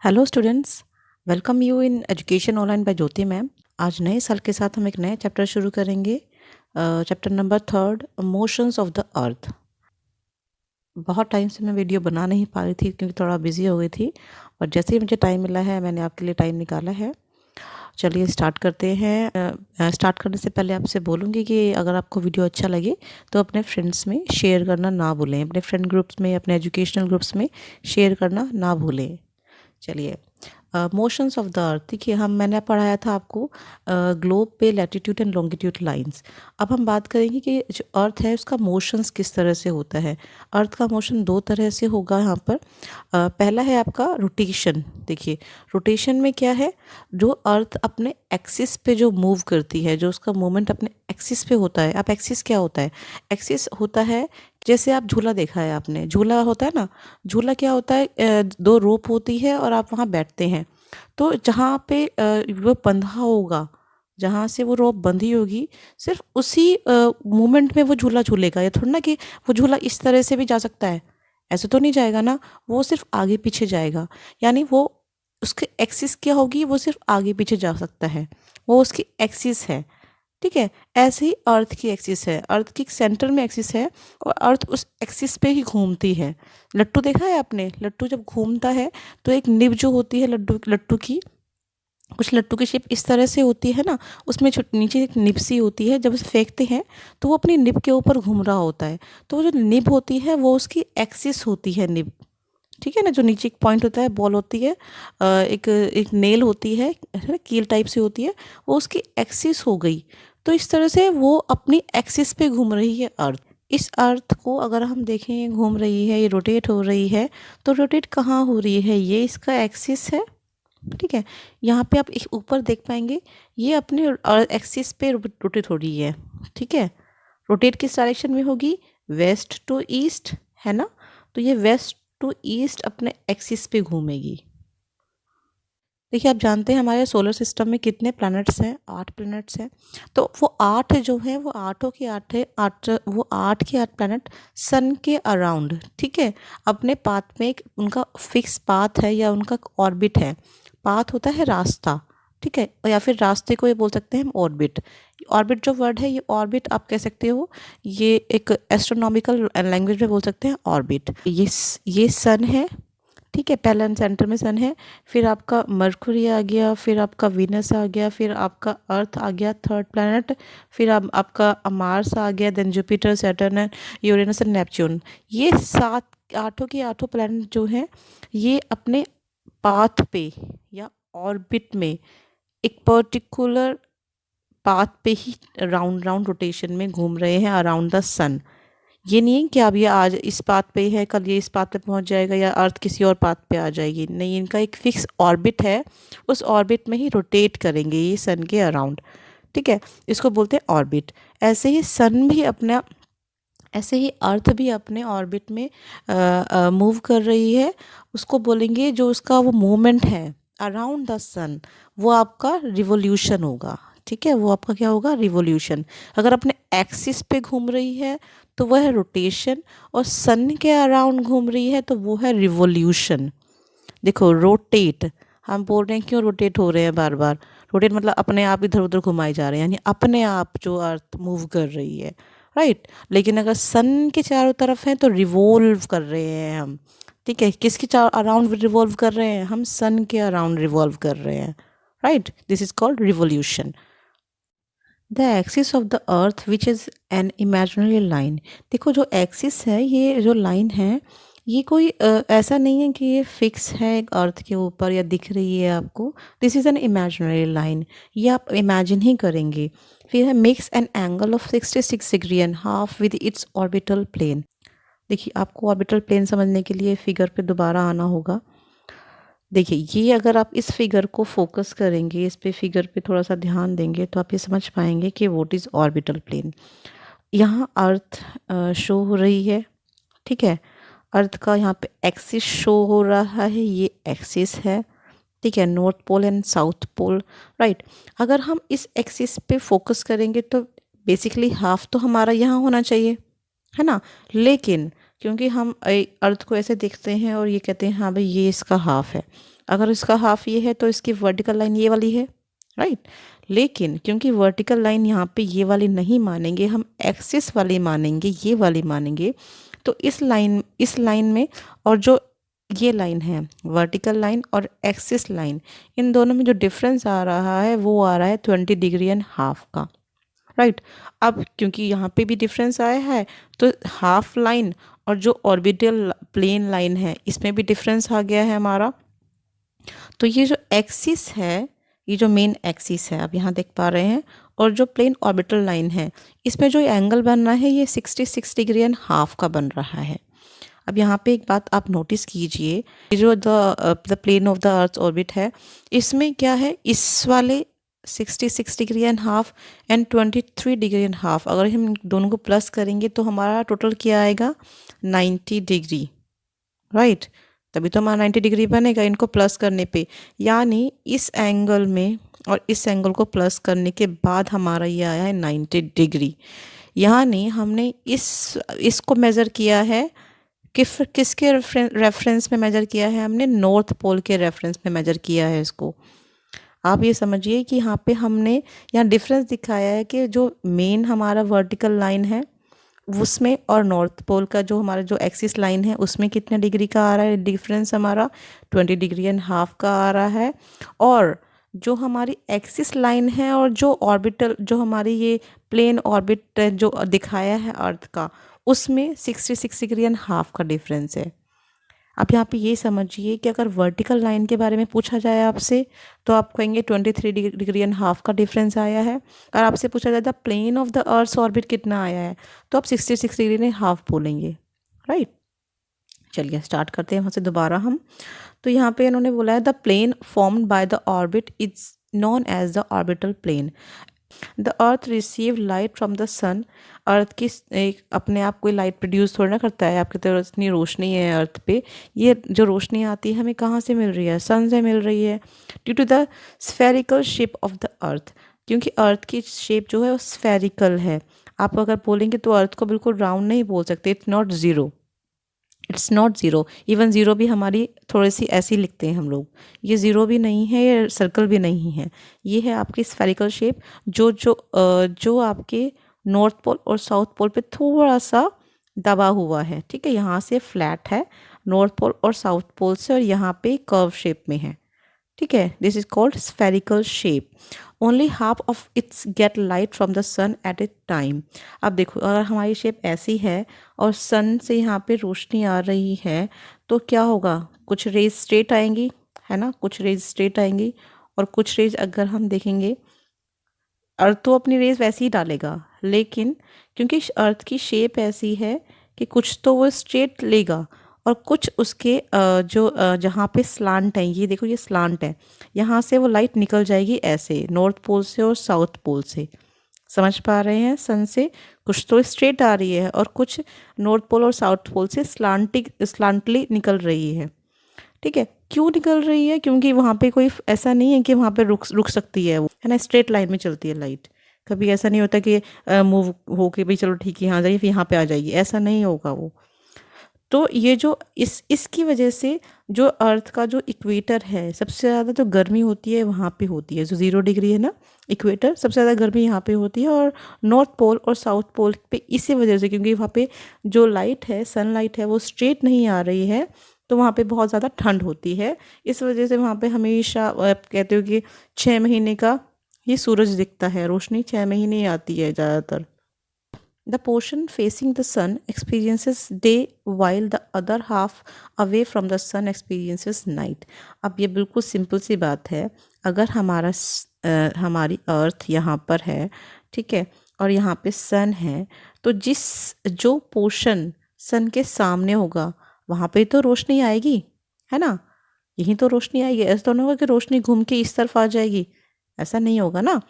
Hello students, welcome you in education online by Jyoti ma'am. आज नए साल के साथ हम एक नया चैप्टर शुरू करेंगे। Chapter number 3, motions of the अर्थ। बहुत टाइम से मैं वीडियो बना नहीं पा रही थी क्योंकि थोड़ा बिजी हो गई थी, और जैसे ही मुझे टाइम मिला है मैंने आपके लिए टाइम निकाला है। चलिए स्टार्ट करते हैं। स्टार्ट करने से पहले आपसे बोलूँगी कि अगर आपको वीडियो अच्छा लगे तो अपने फ्रेंड्स में शेयर करना ना भूलें, अपने फ्रेंड ग्रुप्स में, अपने एजुकेशनल ग्रुप्स में शेयर करना ना भूलें। चलिए, मोशंस ऑफ द अर्थ। देखिए, मैंने पढ़ाया था आपको ग्लोब पे लैटिट्यूड एंड लॉन्गिट्यूड लाइंस। अब हम बात करेंगे कि जो अर्थ है उसका मोशंस किस तरह से होता है। अर्थ का मोशन दो तरह से होगा यहाँ पर। पहला है आपका रोटेशन। देखिए, रोटेशन में क्या है, जो अर्थ अपने एक्सिस पे जो मूव करती है, जो उसका मूवमेंट अपने एक्सिस पे होता है। अब एक्सिस क्या होता है? एक्सिस होता है, जैसे आप झूला देखा है आपने, झूला होता है ना। झूला क्या होता है, दो रोप होती है और आप वहाँ बैठते हैं। तो जहाँ पे वो बंधा होगा, जहाँ से वो रोप बंधी होगी, सिर्फ उसी मोमेंट में वो झूला झूलेगा। ये थोड़ा ना कि वो झूला इस तरह से भी जा सकता है, ऐसे तो नहीं जाएगा ना। वो सिर्फ आगे पीछे जाएगा, यानी वो उसके एक्सिस क्या होगी, वो सिर्फ आगे पीछे जा सकता है, वो उसकी एक्सिस है। ठीक है, ऐसे ही अर्थ की एक्सिस है, अर्थ की सेंटर में एक्सिस है और अर्थ उस एक्सिस पे ही घूमती है। लट्टू देखा है आपने? लट्टू जब घूमता है तो एक निब जो होती है लड्डू लट्टू की, कुछ लट्टू की शेप इस तरह से होती है ना, उसमें नीचे एक निब सी होती है। जब उसे फेंकते हैं तो वो अपनी निब के ऊपर घूम रहा होता है। तो वो जो निब होती है वो उसकी एक्सिस होती है, निब। ठीक है ना, जो नीचे एक पॉइंट होता है, बॉल होती है, एक एक नेल होती है ना, कील टाइप से होती है, वो उसकी एक्सिस हो गई। तो इस तरह से वो अपनी एक्सिस पे घूम रही है अर्थ। इस अर्थ को अगर हम देखें, ये घूम रही है, ये रोटेट हो रही है, तो रोटेट कहाँ हो रही है? ये इसका एक्सिस है। ठीक है, यहाँ पे आप एक ऊपर देख पाएंगे, ये अपने एक्सिस पे रोटेट हो रही है। ठीक है, रोटेट किस डायरेक्शन में होगी? वेस्ट टू ईस्ट, है ना। तो ये वेस्ट टू ईस्ट अपने एक्सिस पे घूमेगी। देखिए, आप जानते हैं हमारे सोलर सिस्टम में कितने प्लैनेट्स हैं? 8 प्लैनेट्स हैं। तो वो 8 जो है, वो आठों के आठ है, आठ, वो 8 के 8 प्लैनेट सन के अराउंड, ठीक है, अपने पाथ में एक उनका फिक्स पाथ है या उनका ऑर्बिट है। पाथ होता है रास्ता, ठीक है, या फिर रास्ते को ये बोल सकते हैं हम ऑर्बिट। ऑर्बिट जो वर्ड है, ये ऑर्बिट आप कह सकते हो, ये एक एस्ट्रोनॉमिकल लैंग्वेज में बोल सकते हैं ऑर्बिट। ये सन है, ठीक है, पहला सेंटर में सन है, फिर आपका मरकुरी आ गया, फिर आपका वीनस आ गया, फिर आपका अर्थ आ गया थर्ड प्लैनेट, फिर आपका मार्स आ गया, then Jupiter, Saturn, Uranus and Neptune. ये सात आठों के आठों प्लैनेट जो हैं, ये अपने पाथ पे या ऑर्बिट में एक पर्टिकुलर पाथ पे ही राउंड राउंड रोटेशन में घूम रहे हैं अराउंड द सन। ये नहीं है कि अब ये आज इस पाथ पे है, कल ये इस पाथ पे पहुंच जाएगा, या अर्थ किसी और पाथ पे आ जाएगी। नहीं, इनका एक फिक्स ऑर्बिट है, उस ऑर्बिट में ही रोटेट करेंगे ये सन के अराउंड। ठीक है, इसको बोलते हैं ऑर्बिट। ऐसे ही सन भी अपना, ऐसे ही अर्थ भी अपने ऑर्बिट में मूव कर रही है। उसको बोलेंगे, जो उसका वो मूवमेंट है अराउंड द सन, वो आपका रिवोल्यूशन होगा। ठीक है, वो आपका क्या होगा? रिवोल्यूशन। अगर अपने एक्सिस पे घूम रही है तो वह है रोटेशन, और सन के अराउंड घूम रही है तो वो है रिवोल्यूशन। देखो, रोटेट, हम बोल रहे हैं क्यों रोटेट हो रहे हैं बार बार? रोटेट मतलब अपने आप इधर उधर घुमाए जा रहे हैं, यानी अपने आप जो अर्थ मूव कर रही है, राइट। लेकिन अगर सन के चारों तरफ हैं तो रिवॉल्व कर रहे हैं हम। ठीक है, किसके चारों अराउंड रिवॉल्व कर रहे हैं? हम सन के अराउंड रिवॉल्व कर रहे हैं, right. This is called revolution. The axis of the earth which is an imaginary line. देखो, जो एक्सिस है, ये जो लाइन है, ये कोई ऐसा नहीं है कि ये फिक्स है एक अर्थ के ऊपर या दिख रही है आपको। This is an imaginary line, ये आप इमेजिन ही करेंगे। फिर है makes an angle of 66 degree and half with its orbital plane. देखिए, आपको ऑर्बिटल प्लेन समझने के लिए फिगर पे दोबारा आना होगा। देखिए, ये अगर आप इस फिगर को फोकस करेंगे, इस पे फिगर पे थोड़ा सा ध्यान देंगे, तो आप ये समझ पाएंगे कि व्हाट इज़ ऑर्बिटल प्लेन। यहाँ अर्थ शो हो रही है, ठीक है, अर्थ का यहाँ पे एक्सिस शो हो रहा है, ये एक्सिस है, ठीक है, north pole and south pole, right. अगर हम इस एक्सिस पे फोकस करेंगे तो बेसिकली हाफ तो हमारा यहाँ होना चाहिए, है ना। लेकिन क्योंकि हम अर्थ को ऐसे देखते हैं और ये कहते हैं हाँ भाई ये इसका हाफ है, अगर इसका हाफ ये है तो इसकी वर्टिकल लाइन ये वाली है, राइट। लेकिन क्योंकि वर्टिकल लाइन यहाँ पे ये वाली नहीं मानेंगे, हम एक्सिस वाली मानेंगे, ये वाली मानेंगे, तो इस लाइन में और जो ये लाइन है वर्टिकल लाइन और एक्सिस लाइन, इन दोनों में जो डिफरेंस आ रहा है वो आ रहा है 20 डिग्री एंड हाफ का, राइट। अब क्योंकि यहाँ पे भी डिफरेंस आया है तो हाफ लाइन और जो ऑर्बिटल प्लेन लाइन है इसमें भी डिफरेंस आ गया है हमारा। तो ये जो एक्सिस है, ये जो मेन एक्सिस है आप यहाँ देख पा रहे हैं, और जो प्लेन ऑर्बिटल लाइन है इसमें जो एंगल बन रहा है ये 66 डिग्री एंड हाफ का बन रहा है। अब यहाँ पे एक बात आप नोटिस कीजिए, ये जो the plane of the earth orbit है इसमें क्या है, इस वाले 66 degree and half and 23 degree and half, अगर हम दोनों को प्लस करेंगे तो हमारा टोटल क्या आएगा 90 डिग्री, राइट। तभी तो हमारा 90 डिग्री बनेगा इनको प्लस करने पे, यानी इस एंगल में और इस एंगल को प्लस करने के बाद हमारा ये आया है 90 डिग्री। यानी हमने इसको मेज़र किया है किसके रेफरेंस में मेजर किया है, हमने नॉर्थ पोल के रेफरेंस में मेजर किया है इसको। आप ये समझिए कि यहाँ पे हमने यहाँ डिफरेंस दिखाया है कि जो मेन हमारा वर्टिकल लाइन है उसमें और नॉर्थ पोल का जो हमारा जो एक्सिस लाइन है उसमें कितने डिग्री का आ रहा है डिफरेंस, हमारा 20 डिग्री एंड हाफ का आ रहा है। और जो हमारी एक्सिस लाइन है और जो ऑर्बिटल जो हमारी ये प्लेन ऑर्बिट जो दिखाया है अर्थ का उसमें 66 डिग्री एंड हाफ का डिफरेंस है। आप यहाँ पे ये समझिए कि अगर वर्टिकल लाइन के बारे में पूछा जाए आपसे तो आप कहेंगे 23 डिग्री एंड हाफ का डिफरेंस आया है। अगर आपसे पूछा जाए the plane of the earth orbit कितना आया है तो आप 66 डिग्री एंड हाफ बोलेंगे, राइट। चलिए स्टार्ट करते हैं वहाँ से दोबारा हम। तो यहाँ पे इन्होंने बोला है the plane formed by the orbit is known as the orbital plane. The earth receive light from the sun. Earth की एक अपने आप कोई लाइट प्रोड्यूस थोड़ा ना करता है, आपकी तरह इतनी रोशनी है अर्थ पे, ये जो रोशनी आती है हमें कहाँ से मिल रही है, सन से मिल रही है। Due to the spherical shape of the earth, क्योंकि अर्थ की शेप जो है वो स्फेरिकल है। आप अगर बोलेंगे तो अर्थ को बिल्कुल राउंड नहीं बोल सकते, it's not zero, even zero भी हमारी थोड़ी सी ऐसी लिखते हैं हम लोग, ये ज़ीरो भी नहीं है, ये सर्कल भी नहीं है, ये है आपकी स्फेरिकल शेप जो आपके नॉर्थ पोल और साउथ पोल पे थोड़ा सा दबा हुआ है, ठीक है। यहाँ से फ्लैट है नॉर्थ पोल और साउथ पोल से, और यहाँ पे कर्व शेप में है, ठीक है। This is called spherical shape. Only half of its get light from the sun at a time. अब देखो अगर हमारी शेप ऐसी है और सन से यहाँ पे रोशनी आ रही है तो क्या होगा, कुछ रेज स्ट्रेट आएंगी, है ना, कुछ रेज स्ट्रेट आएंगी, और कुछ रेज अगर हम देखेंगे अर्थ तो अपनी रेज वैसे ही डालेगा, लेकिन क्योंकि अर्थ की शेप ऐसी है कि कुछ तो वो स्ट्रेट लेगा और कुछ उसके जहाँ पे स्लांट है, ये देखो ये स्लांट है, यहाँ से वो लाइट निकल जाएगी ऐसे नॉर्थ पोल से और साउथ पोल से। समझ पा रहे हैं, सन से कुछ तो स्ट्रेट आ रही है और कुछ नॉर्थ पोल और साउथ पोल से स्लांटली निकल रही है, ठीक है। क्यों निकल रही है, क्योंकि वहाँ पे कोई ऐसा नहीं है कि वहाँ पे रुक सकती है, वो है ना, स्ट्रेट लाइन में चलती है लाइट। कभी ऐसा नहीं होता कि मूव हो के भाई चलो ठीक है यहाँ जाइए फिर यहाँ पे आ जाएगी, ऐसा नहीं होगा वो। तो ये जो इसकी वजह से जो अर्थ का जो इक्वेटर है सबसे ज़्यादा जो गर्मी होती है वहाँ पे होती है, जो 0 डिग्री है ना इक्वेटर, सबसे ज़्यादा गर्मी यहाँ पे होती है, और नॉर्थ पोल और साउथ पोल पे इसी वजह से, क्योंकि वहाँ पे जो लाइट है सनलाइट है वो स्ट्रेट नहीं आ रही है, तो वहाँ पे बहुत ज़्यादा ठंड होती है। इस वजह से वहाँ पे हमेशा कहते हो कि 6 महीने का ये सूरज दिखता है, रोशनी 6 महीने आती है ज़्यादातर। The portion facing the sun experiences day while the other half away from the sun experiences night। अब ये बिल्कुल सिंपल सी बात है, अगर हमारी अर्थ यहाँ पर है, ठीक है, और यहाँ पे सन है, तो जो पोर्शन सन के सामने होगा वहाँ पे तो रोशनी आएगी, है ना, यहीं तो रोशनी आएगी। ऐसा तो नहीं होगा कि रोशनी घूम के इस तरफ आ जाएगी, ऐसा नहीं होगा ना।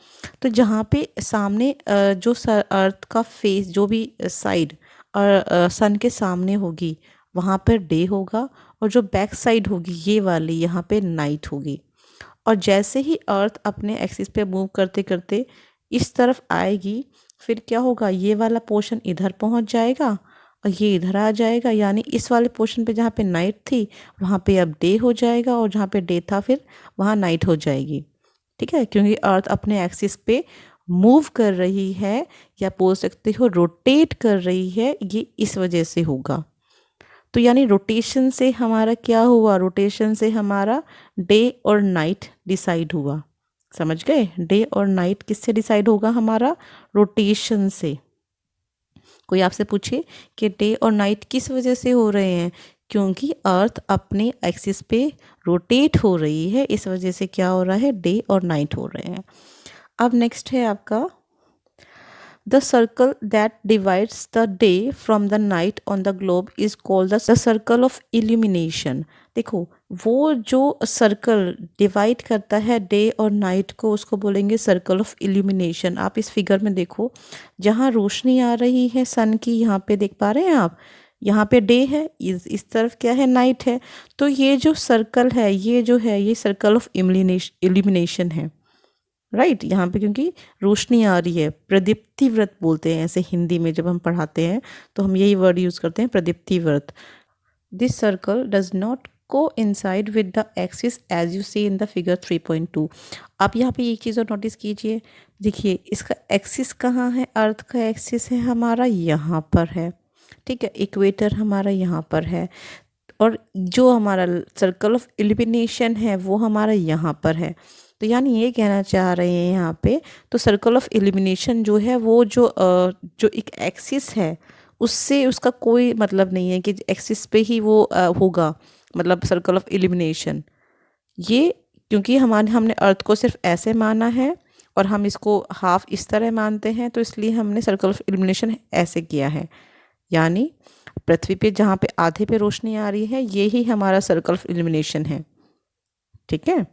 तो जहाँ पे सामने जो अर्थ का फेस जो भी साइड और सन के सामने होगी वहाँ पर डे होगा, और जो बैक साइड होगी ये वाली यहाँ पे नाइट होगी। और जैसे ही अर्थ अपने एक्सिस पे मूव करते करते इस तरफ आएगी, फिर क्या होगा, ये वाला पोर्शन इधर पहुँच जाएगा और ये इधर आ जाएगा, यानी इस वाले पोर्शन पे जहाँ पे नाइट थी वहाँ पे अब डे हो जाएगा, और जहाँ पे डे था फिर वहाँ नाइट हो जाएगी। ठीक है, क्योंकि अर्थ अपने एक्सिस पे मूव कर रही है, या बोल सकते हो रोटेट कर रही है, ये इस वजह से होगा। तो यानी रोटेशन से हमारा क्या हुआ, रोटेशन से हमारा डे और नाइट डिसाइड हुआ। समझ गए, डे और नाइट किससे डिसाइड होगा हमारा, रोटेशन से। कोई आपसे पूछे कि डे और नाइट किस वजह से हो रहे हैं, क्योंकि अर्थ अपने एक्सिस पे रोटेट हो रही है, इस वजह से क्या हो रहा है, डे और नाइट हो रहे हैं। अब नेक्स्ट है आपका the circle that divides the day from the night on the globe is called the circle of illumination. देखो, वो जो सर्कल डिवाइड करता है डे और नाइट को, उसको बोलेंगे सर्कल ऑफ इल्यूमिनेशन। आप इस फिगर में देखो, जहाँ रोशनी आ रही है सन की, यहाँ पे देख पा रहे हैं आप, यहाँ पे डे है, इस तरफ क्या है, नाइट है। तो ये जो सर्कल है, ये जो है, ये सर्कल ऑफ इल्यूमिनेशन है। राइट, यहाँ पे क्योंकि रोशनी आ रही है, प्रदीप्ति व्रत बोलते हैं ऐसे हिंदी में, जब हम पढ़ाते हैं तो हम यही वर्ड यूज़ करते हैं, प्रदीप्ति व्रत। This circle does not coincide with the axis as you see in the figure 3.2। आप यहाँ पे एक चीज़ और नोटिस कीजिए, देखिए इसका एक्सिस कहाँ है, अर्थ का एक्सिस है हमारा यहाँ पर है। ठीक है, इक्वेटर हमारा यहाँ पर है, और जो हमारा सर्कल ऑफ इल्यूमिनेशन है वो हमारा यहाँ पर है। तो यानी ये कहना चाह रहे हैं यहाँ पे, तो सर्कल ऑफ इल्यूमिनेशन जो है वो जो एक एक्सिस है, उससे उसका कोई मतलब नहीं है कि एक्सिस पे ही वो होगा, मतलब सर्कल ऑफ इल्यूमिनेशन। ये क्योंकि हमने अर्थ को सिर्फ ऐसे माना है, और हम इसको हाफ इस तरह मानते हैं, तो इसलिए हमने सर्कल ऑफ इल्यूमिनेशन ऐसे किया है। यानी पृथ्वी पे जहाँ पे आधे पे रोशनी आ रही है, ये ही हमारा सर्कल ऑफ इल्यूमिनेशन है। ठीक है,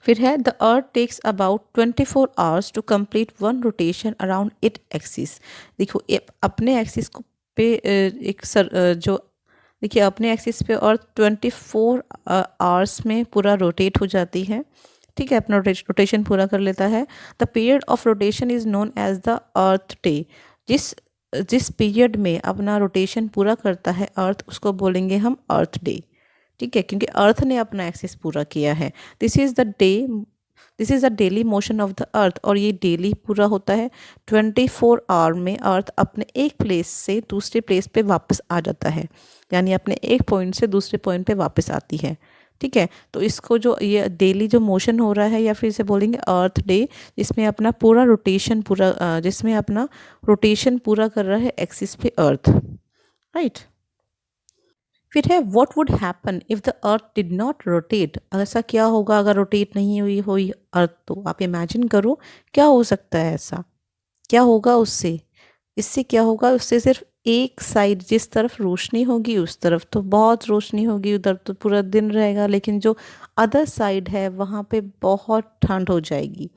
फिर है the earth takes about 24 hours to complete one rotation around it axis. देखो, अपने एक्सिस को पे जो देखिए अपने एक्सिस पे अर्थ 24 आवर्स में पूरा रोटेट हो जाती है। ठीक है, अपना रोटेशन पूरा कर लेता है। The period of rotation is known as the earth day. जिस जिस पीरियड में अपना रोटेशन पूरा करता है अर्थ, उसको बोलेंगे हम अर्थ डे। ठीक है, क्योंकि अर्थ ने अपना एक्सिस पूरा किया है। This is the daily motion of the अर्थ, और ये डेली पूरा होता है। 24 आवर में अर्थ अपने एक प्लेस से दूसरे प्लेस पे वापस आ जाता है, यानी अपने एक पॉइंट से दूसरे पॉइंट पे वापस आती है। ठीक है, तो इसको जो ये डेली जो मोशन हो रहा है, या फिर इसे बोलेंगे अर्थ डे, जिसमें अपना रोटेशन पूरा कर रहा है एक्सिस पे अर्थ। राइट, फिर है what would happen if the earth did not rotate. ऐसा क्या होगा अगर रोटेट नहीं हुई अर्थ, तो आप इमेजिन करो क्या हो सकता है, ऐसा क्या होगा उससे। इससे क्या होगा, उससे सिर्फ एक साइड, जिस तरफ रोशनी होगी उस तरफ तो बहुत रोशनी होगी, उधर तो पूरा दिन रहेगा, लेकिन जो अदर साइड है वहाँ पे बहुत ठंड हो जाएगी।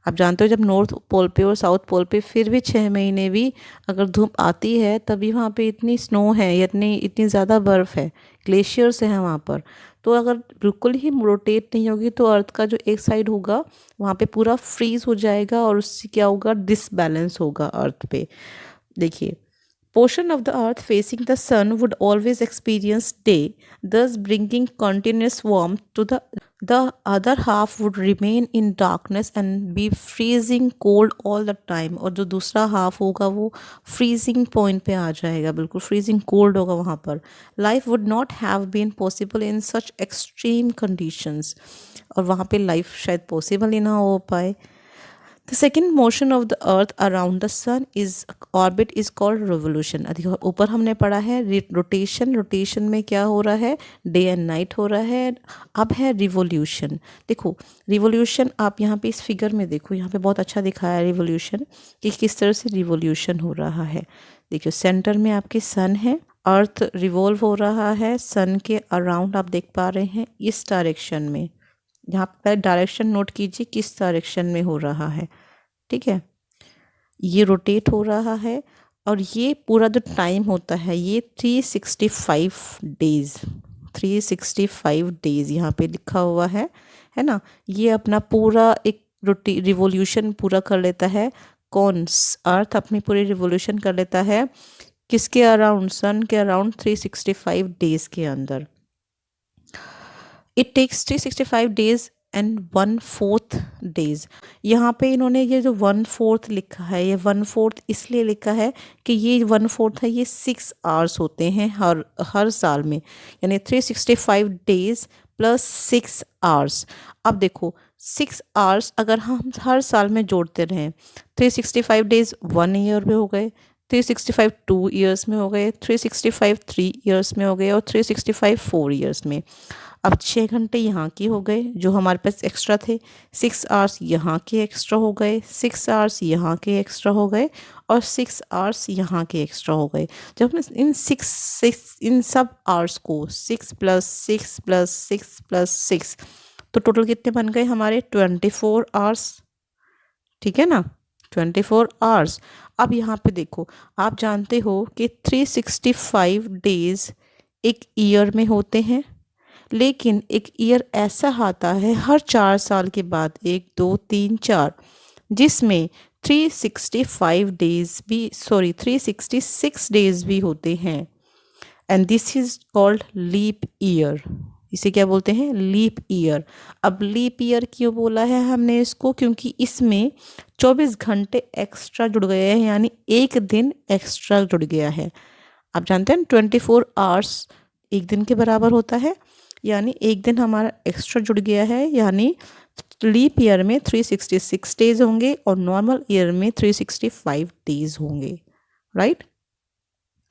आप जानते हो, जब नॉर्थ पोल पे और साउथ पोल पे फिर भी 6 महीने भी अगर धूप आती है, तभी वहाँ पे इतनी स्नो है, इतनी ज़्यादा बर्फ़ है, ग्लेशियर्स हैं वहाँ पर। तो अगर बिल्कुल ही रोटेट नहीं होगी, तो अर्थ का जो एक साइड होगा वहाँ पे पूरा फ्रीज हो जाएगा, और उससे क्या होगा, डिसबैलेंस होगा अर्थ पे। देखिए, portion of the earth facing the sun would always experience day, thus bringing continuous warmth to the other half would remain in darkness and be freezing cold all the time, और जो दूसरा half होगा वो freezing point पे आ जाएगा, बिल्कुल freezing cold होगा वहाँ पर। Life would not have been possible in such extreme conditions, और वहाँ पे लाइफ शायद पॉसिबल ही ना हो पाए। The second motion of the earth around the sun is orbit is called revolution। अधिक ऊपर हमने पढ़ा है रोटेशन में क्या हो रहा है, डे एंड नाइट हो रहा है। अब है रिवोल्यूशन। देखो, रिवोल्यूशन आप यहाँ पे इस फिगर में देखो, यहाँ पे बहुत अच्छा दिखाया है रिवोल्यूशन, कि किस तरह से रिवोल्यूशन हो रहा है। देखियो, सेंटर में आपके सन है, अर्थ रिवॉल्व हो रहा है सन के अराउंड, आप देख पा रहे हैं इस डायरेक्शन में। यहाँ पर डायरेक्शन नोट कीजिए किस डायरेक्शन में हो रहा है। ठीक है, ये रोटेट हो रहा है, और ये पूरा जो टाइम होता है ये 365 डेज यहाँ पे लिखा हुआ है ना। ये अपना पूरा एक रिवोल्यूशन पूरा कर लेता है। कौन, अर्थ अपनी पूरी रिवोल्यूशन कर लेता है किसके अराउंड? सन के अराउंड 365 डेज के अंदर। It takes 365 days and 1/4 days. यहाँ पे इन्होंने ये जो 1/4 लिखा है, ये 1/4 इसलिए लिखा है कि ये 1/4 है, ये 6 आवर्स होते हैं हर साल में, यानी 365 डेज प्लस 6 आवर्स। अब देखो 6 आवर्स अगर हम हर साल में जोड़ते रहें, 365 डेज 1 ईयर में हो गए, 365 2 ईयर्स में हो गए, 365 3 ईयर्स में हो गए और 365 4 ईयर्स में। अब 6 घंटे यहाँ के हो गए जो हमारे पास एक्स्ट्रा थे, 6 आवर्स यहाँ के एक्स्ट्रा हो गए, 6 आवर्स यहाँ के एक्स्ट्रा हो गए और 6 आवर्स यहाँ के एक्स्ट्रा हो गए। जब हम इन सब आवर्स को 6 + 6 + 6 + 6 तो टोटल कितने बन गए हमारे? 24 आवर्स। ठीक है ना, 24 आवर्स। अब यहाँ पे देखो, आप जानते हो कि 365 डेज एक ईयर में होते हैं, लेकिन एक ईयर ऐसा आता है हर 4 साल के बाद, 1 2 3 4, जिसमें 366 डेज भी होते हैं, and this is called leap year. इसे क्या बोलते हैं? Leap year. अब लीप ईयर क्यों बोला है हमने इसको? क्योंकि इसमें 24 घंटे एक्स्ट्रा जुड़ गए हैं, यानी एक दिन एक्स्ट्रा जुड़ गया है। आप जानते हैं 24 आवर्स एक दिन के बराबर होता है, यानी एक दिन हमारा एक्स्ट्रा जुड़ गया है, यानी लीप ईयर में 366 डेज होंगे और नॉर्मल ईयर में 365 डेज होंगे। राइट,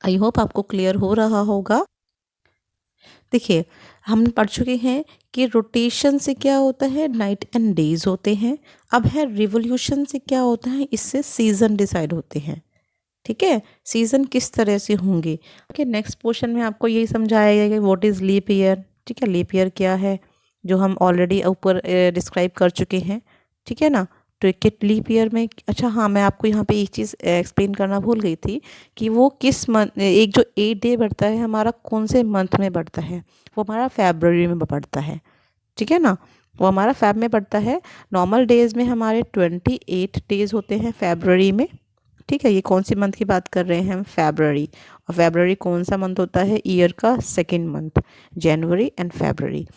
आई होप आपको क्लियर हो रहा होगा। देखिए, हम पढ़ चुके हैं कि रोटेशन से क्या होता है? नाइट एंड डेज होते हैं। अब है रिवोल्यूशन से क्या होता है? इससे सीजन डिसाइड होते हैं। ठीक है, सीजन किस तरह से होंगे। ओके, नेक्स्ट पोर्शन में आपको यही समझाया गया कि व्हाट इज़ लीप ईयर। ठीक है, लीप ईयर क्या है, जो हम ऑलरेडी ऊपर डिस्क्राइब कर चुके हैं। ठीक है ना, तो कि लीप ईयर में, अच्छा हाँ, मैं आपको यहाँ पे एक चीज़ एक्सप्लेन करना भूल गई थी कि वो किस मंथ, एक जो 8 डे बढ़ता है हमारा कौन से मंथ में बढ़ता है? वो हमारा फरवरी में बढ़ता है। ठीक है ना, वो हमारा फेब में बढ़ता है। नॉर्मल डेज में हमारे 28 डेज होते हैं फरवरी में। ठीक है, ये कौन सी मंथ की बात कर रहे हैं हम? फरवरी। और फरवरी कौन सा मंथ होता है? ईयर का सेकंड मंथ, जनवरी एंड फरवरी।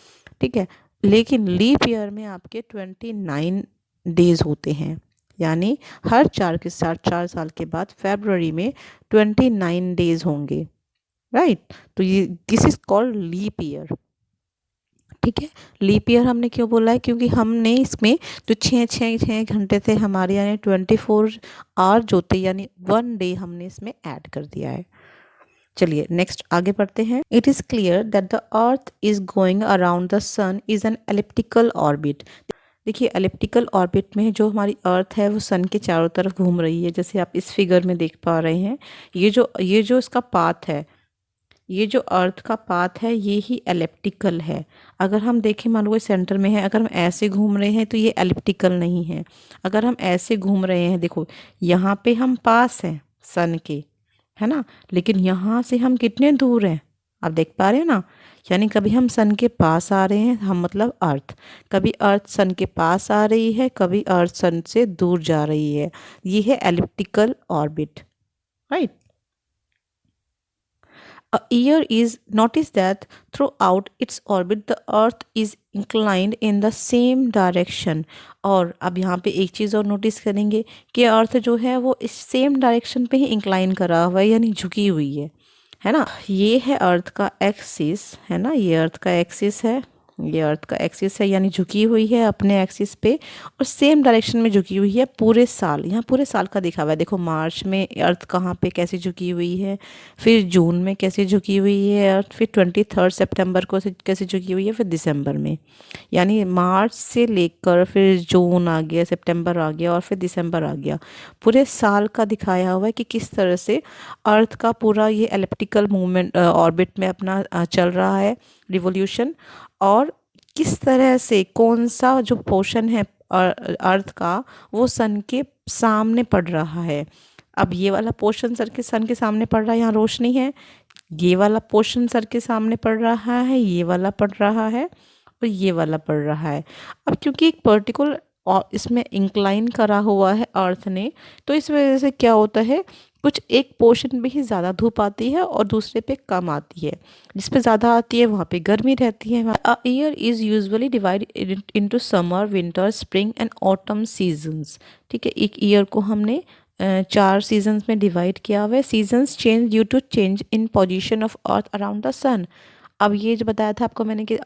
ठीक है, लेकिन लीप ईयर में आपके 29 डेज होते हैं, यानी हर 4 साल के बाद फरवरी में 29 डेज होंगे। राइट, तो ये this is called leap year. ठीक है, लीप ईयर हमने क्यों बोला है? क्योंकि हमने इसमें जो 6 घंटे थे हमारे, यानी 24 आवर जो थे, यानी 1 डे हमने इसमें ऐड कर दिया है। चलिए नेक्स्ट आगे बढ़ते हैं। It is clear that the earth is going around the sun is an elliptical orbit. देखिए, एलिप्टिकल ऑर्बिट में जो हमारी अर्थ है वो सन के चारों तरफ घूम रही है, जैसे आप इस फिगर में देख पा रहे हैं। ये जो इसका पाथ है, ये जो अर्थ का पाथ है, ये ही एलिप्टिकल है। अगर हम देखें, मान लो कोई सेंटर में है, अगर हम ऐसे घूम रहे हैं तो ये एलिप्टिकल नहीं है। अगर हम ऐसे घूम रहे हैं, देखो यहाँ पे हम पास हैं सन के, है ना, लेकिन यहाँ से हम कितने दूर हैं? आप देख पा रहे हैं ना, यानी कभी हम सन के पास आ रहे हैं, हम मतलब अर्थ, कभी अर्थ सन के पास आ रही है, कभी अर्थ सन से दूर जा रही है। ये है elliptical orbit. Right, a year is, notice that throughout its orbit the earth is inclined in the same direction। और अब यहाँ पे एक चीज़ और नोटिस करेंगे कि अर्थ जो है वो इस सेम डायरेक्शन पे ही इंक्लाइन करा हुआ है, यानी झुकी हुई है ना। ये है अर्थ का एक्सिस, है ना, ये अर्थ का एक्सिस है, ये अर्थ का एक्सिस है, यानी झुकी हुई है अपने एक्सिस पे और सेम डायरेक्शन में झुकी हुई है पूरे साल। यहाँ पूरे साल का दिखा हुआ है। देखो मार्च में अर्थ कहाँ पे कैसे झुकी हुई है, फिर जून में कैसे झुकी हुई है अर्थ, फिर 23 सितंबर को कैसे झुकी हुई है, फिर दिसंबर में, यानी मार्च से लेकर फिर जून आ गया, सितंबर आ गया और फिर दिसंबर आ गया। पूरे साल का दिखाया हुआ है कि किस तरह से अर्थ का पूरा ये एलिप्टिकल मूवमेंट ऑर्बिट में अपना चल रहा है, रिवोल्यूशन, और किस तरह से कौन सा जो पोर्शन है अर्थ का वो सन के सामने पड़ रहा है। अब ये वाला पोर्शन सन के सामने पड़ रहा है, यहाँ रोशनी है, ये वाला पोर्शन सर के सामने पड़ रहा है, ये वाला पड़ रहा है और ये वाला पड़ रहा है। अब क्योंकि एक पर्टिकुलर और इसमें इंक्लाइन करा हुआ है अर्थ ने, तो इस वजह से क्या होता है, कुछ एक पोर्शन पे ही ज़्यादा धूप आती है और दूसरे पे कम आती है। जिस पे ज़्यादा आती है वहाँ पे गर्मी रहती है। A year is usually divide into summer, winter, spring and autumn seasons. ठीक है, एक ईयर को हमने 4 सीजन्स में डिवाइड किया हुआ है। Seasons change due to change in position of earth around the sun. अब ये जो बताया था आपको मैंने कि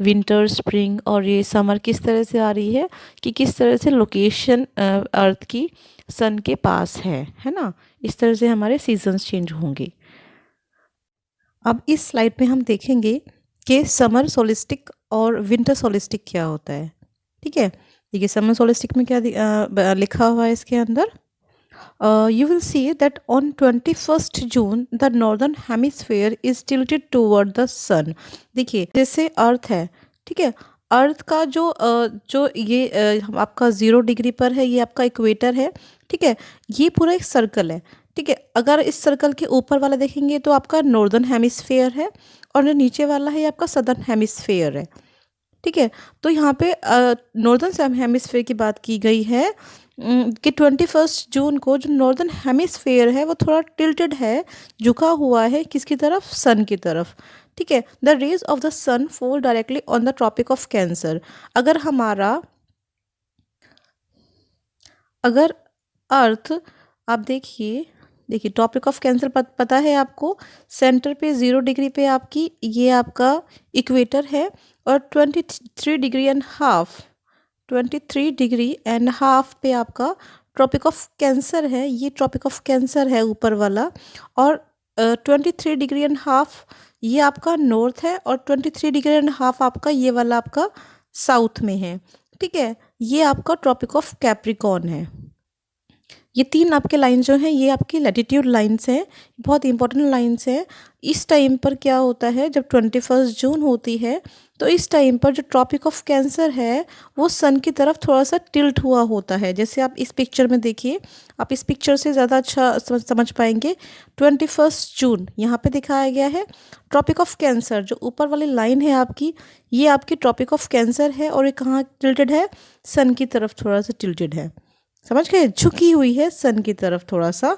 विंटर, स्प्रिंग और ये समर किस तरह से आ रही है कि किस तरह से लोकेशन अर्थ की सन के पास है ना। इस तरह से हमारे सीजन्स चेंज होंगे। अब इस स्लाइड में हम देखेंगे कि समर सोलिस्टिक और विंटर सोलिस्टिक क्या होता है। ठीक है, देखिए समर सोलिस्टिक में क्या लिखा हुआ है इसके अंदर। You will see that on 21st June the northern hemisphere is tilted toward the sun। देखिए जैसे अर्थ है, ठीक है, अर्थ का जो ये आपका 0 डिग्री पर है, ये आपका इक्वेटर है। ठीक है, ये पूरा एक सर्कल है। ठीक है, अगर इस सर्कल के ऊपर वाला देखेंगे तो आपका नॉर्दर्न हेमिस्फेयर है और जो नीचे वाला है ये आपका सदर्न हेमिस्फेयर है। ठीक है, तो यहाँ पे नॉर्दर्न हेमिस्फेयर की बात की गई है कि 21 जून को जो नॉर्दर्न हेमिस्फेयर है वो थोड़ा टिल्टेड है, झुका हुआ है किसकी तरफ, सन की तरफ। ठीक है, the rays of the sun fall directly on the tropic of Cancer. अगर अर्थ, आप देखिए टॉपिक ऑफ कैंसर पता है आपको, सेंटर पे 0 डिग्री पे आपकी ये आपका इक्वेटर है और 23 डिग्री एंड हाफ पे आपका ट्रॉपिक ऑफ कैंसर है। ये ट्रॉपिक ऑफ कैंसर है ऊपर वाला, और 23 डिग्री एंड हाफ ये आपका नॉर्थ है और 23 डिग्री एंड हाफ आपका ये वाला आपका साउथ में है। ठीक है, ये आपका ट्रॉपिक ऑफ कैप्रिकॉर्न है। ये 3 आपके लाइन जो हैं ये आपकी लैटिट्यूड लाइंस हैं, बहुत इंपॉर्टेंट लाइंस हैं। इस टाइम पर क्या होता है, जब 21 जून होती है तो इस टाइम पर जो ट्रॉपिक ऑफ कैंसर है वो सन की तरफ थोड़ा सा टिल्ट हुआ होता है। जैसे आप इस पिक्चर में देखिए, आप इस पिक्चर से ज़्यादा अच्छा समझ पाएंगे। 21 जून यहाँ पे दिखाया गया है। ट्रॉपिक ऑफ कैंसर जो ऊपर वाली लाइन है आपकी, ये आपकी ट्रॉपिक ऑफ कैंसर है और ये कहाँ टिल्टेड है, सन की तरफ थोड़ा सा टिल्टेड है। समझ गए, झुकी हुई है सन की तरफ थोड़ा सा।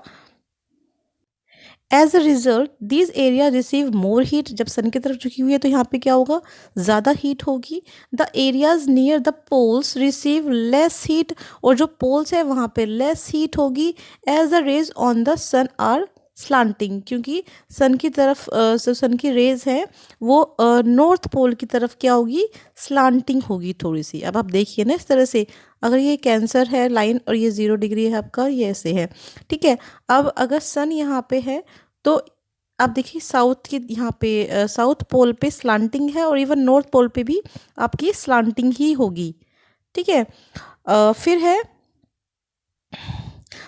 As a result these area receive more heat. जब सन की तरफ झुकी हुई है तो यहाँ पे क्या होगा, ज़्यादा हीट होगी। The areas near the poles receive less heat, और जो पोल्स है वहाँ पे लेस हीट होगी। As the rays on the sun are slanting, क्योंकि सन की तरफ सन की रेज है वो नॉर्थ पोल की तरफ क्या होगी, स्लांटिंग होगी थोड़ी सी। अब आप देखिए ना इस तरह से, अगर ये कैंसर है लाइन और ये 0 डिग्री है आपका, ये ऐसे है। ठीक है, अब अगर सन यहाँ पे है तो आप देखिए साउथ की यहाँ पे साउथ पोल पे स्लांटिंग है और इवन नॉर्थ पोल पे भी आपकी स्लांटिंग ही होगी। ठीक है, फिर है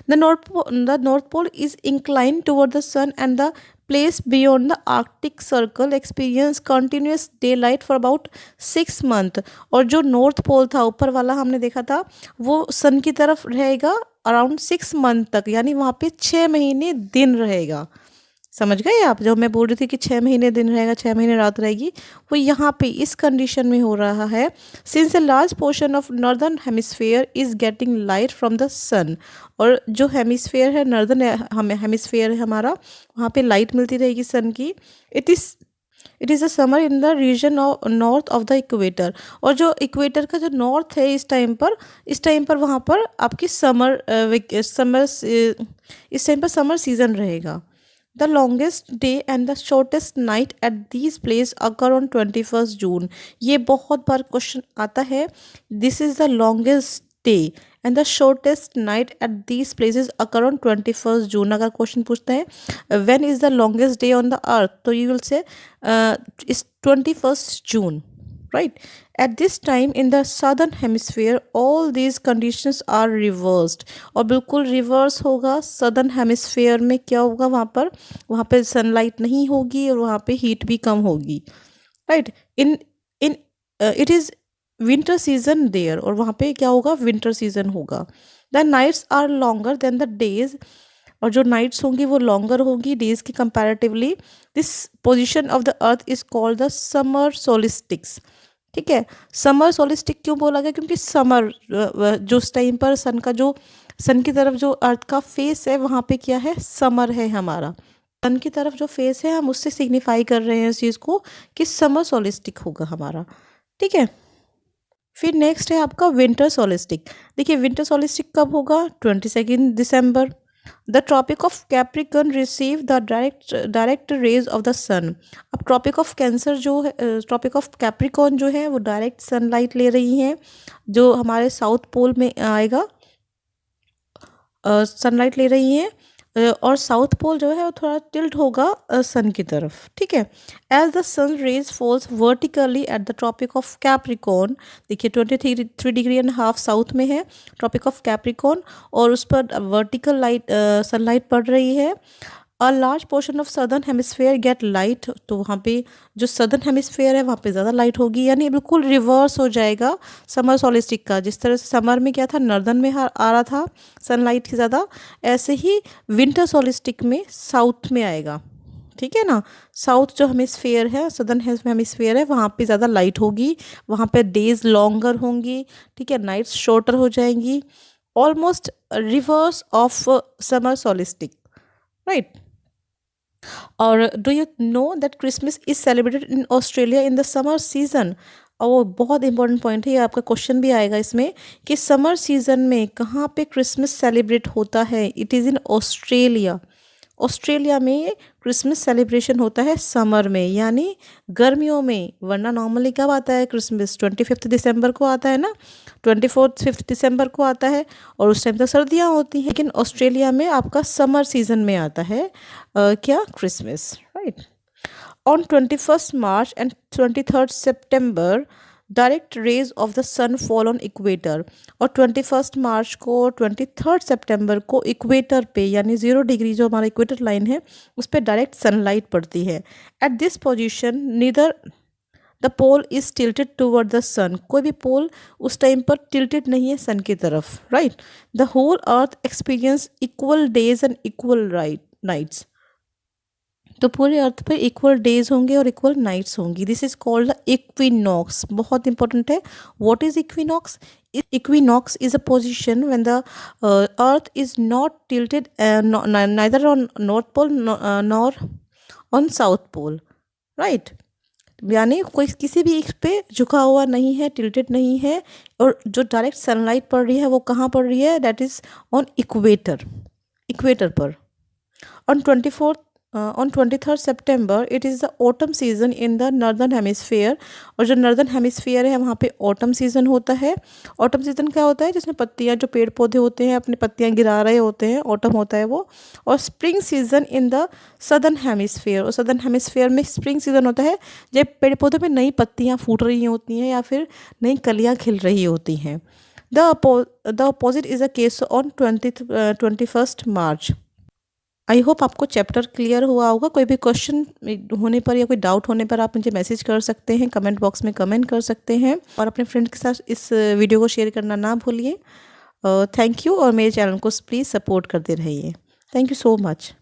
the north pole is inclined toward the sun, and the place beyond the Arctic Circle experience continuous daylight for about 6 months। और जो नॉर्थ पोल था ऊपर वाला हमने देखा था वो सन की तरफ रहेगा अराउंड 6 मंथ तक, यानी वहाँ पे 6 महीने दिन रहेगा। समझ गए आप, जब मैं बोल रही थी कि 6 महीने दिन रहेगा 6 महीने रात रहेगी, वो यहाँ पे इस कंडीशन में हो रहा है। Since a large portion of northern hemisphere is getting light from the sun. और जो हेमिस्फेयर है नॉर्दर्न हेमिस्फेयर है हमारा, वहाँ पे लाइट मिलती रहेगी सन की। It is a summer in the region of north of the equator. और जो इक्वेटर का जो नॉर्थ है इस टाइम पर वहाँ पर आपकी इस टाइम पर समर सीजन रहेगा। The longest day and the shortest night at these places occur on 21st June। ये बहुत बार क्वेश्चन आता है। This is the longest day and the shortest night at these places occur on 21st June। अगर question पूछता है when is the longest day on the earth, तो you will say is 21st June, right? At this time in the southern hemisphere all these conditions are reversed। और बिल्कुल reverse होगा, southern hemisphere में क्या होगा, वहाँ पे सनलाइट नहीं होगी और वहाँ पे हीट भी कम होगी, right. In in it is winter season there, और वहाँ पे क्या होगा, विंटर सीजन होगा। The nights are longer than the days, और जो नाइट्स होंगी वो लॉन्गर होगी डेज की comparatively. This position of the earth is called the summer solstices. ठीक है। समर सोलिस्टिक क्यों बोला गया, क्योंकि समर जो उस टाइम पर सन की तरफ जो अर्थ का फेस है वहाँ पे क्या है, समर है हमारा। सन की तरफ जो फेस है हम उससे सिग्निफाई कर रहे हैं इस चीज़ को कि समर सोलिस्टिक होगा हमारा। ठीक है। फिर नेक्स्ट है आपका विंटर सोलिस्टिक। देखिए विंटर सोलिस्टिक कब होगा, 22 दिसंबर। The tropic of Capricorn receive the direct rays of the sun. अब ट्रॉपिक ऑफ कैंसर जो है, ट्रॉपिक ऑफ कैप्रिकॉर्न जो है वो डायरेक्ट सनलाइट ले रही हैं, जो हमारे साउथ पोल में आएगा, सनलाइट ले रही हैं। और साउथ पोल जो है वो थोड़ा टिल्ट होगा सन की तरफ। ठीक है। As the sun rays falls vertically at the tropic of Capricorn, देखिए 23.5 डिग्री साउथ में है ट्रॉपिक ऑफ कैप्रिकॉर्न, और उस पर वर्टिकल लाइट सनलाइट पड़ रही है। A large portion of southern hemisphere get light, तो वहाँ पे जो सदर्न हेमिस्फेयर है वहाँ पे ज़्यादा लाइट होगी, यानी बिल्कुल रिवर्स हो जाएगा समर सोलिस्टिक का। जिस तरह से समर में क्या था, नॉर्दर्न में आ रहा था सनलाइट ज़्यादा, ऐसे ही विंटर सोलिस्टिक में साउथ में आएगा। ठीक है ना, साउथ जो हेमिस्फेयर है, सदर्न हेमिस्फेयर है, वहाँ पे ज़्यादा लाइट होगी, वहाँ पे डेज लॉन्गर होंगी। ठीक है, नाइट्स शॉर्टर हो जाएंगी, almost reverse of summer solstice, right. और do you know that Christmas is celebrated in Australia in the summer season. और वो बहुत इंपॉर्टेंट पॉइंट है, ये आपका क्वेश्चन भी आएगा इसमें कि समर सीजन में कहाँ पे क्रिसमस सेलिब्रेट होता है। It is in Australia. Australia में क्रिसमस सेलिब्रेशन होता है समर में, यानी गर्मियों में। वरना नॉर्मली कब आता है क्रिसमस, 25 दिसंबर को आता है ना, 5 दिसंबर को आता है, और उस टाइम तक सर्दियाँ होती हैं। लेकिन ऑस्ट्रेलिया में आपका समर सीजन में आता है क्या, Christmas, right. On 21 March and 23 September direct rays of the sun fall on equator. और 21 मार्च को, 23 सितंबर को इक्वेटर पे, यानी 0 डिग्री जो हमारा इक्वेटर लाइन है उस पर डायरेक्ट सनलाइट पड़ती है। At this position neither the pole is tilted toward the sun, कोई भी पोल उस टाइम पर टिल्टेड नहीं है सन की तरफ, right. The whole earth experience equal days and equal nights, तो पूरे अर्थ पर इक्वल डेज होंगे और इक्वल नाइट्स होंगी। This is called the equinox, बहुत इंपॉर्टेंट है। What is equinox? Equinox is a position when the earth is not tilted neither on north pole nor on south pole, right. यानी कोई किसी भी एक पे झुका हुआ नहीं है, टिल्टेड नहीं है, और जो डायरेक्ट सनलाइट पड़ रही है वो कहाँ पड़ रही है, that is on equator, equator पर। On 23 September it is the autumn season in the northern hemisphere, और जो नॉर्दर्न हेमिस्फेयर है वहाँ पे ऑटम सीजन होता है। ऑटम सीजन क्या होता है, जिसमें पत्तियाँ, जो पेड़ पौधे होते हैं अपनी पत्तियाँ गिरा रहे होते हैं, ऑटम होता है वो। और spring season in the southern hemisphere, और सदर्न हेमिस्फेयर में स्प्रिंग सीजन होता है जब पेड़ पौधे में नई पत्तियाँ फूट रही होती हैं या फिर नई कलियाँ खिल रही होती हैं। The opposite is a case on 21 March. I hope आपको चैप्टर क्लियर हुआ होगा। कोई भी क्वेश्चन होने पर या कोई डाउट होने पर आप मुझे मैसेज कर सकते हैं, कमेंट बॉक्स में कमेंट कर सकते हैं, और अपने फ्रेंड के साथ इस वीडियो को शेयर करना ना भूलिए। थैंक यू, और मेरे चैनल को प्लीज़ सपोर्ट करते रहिए। Thank you so much.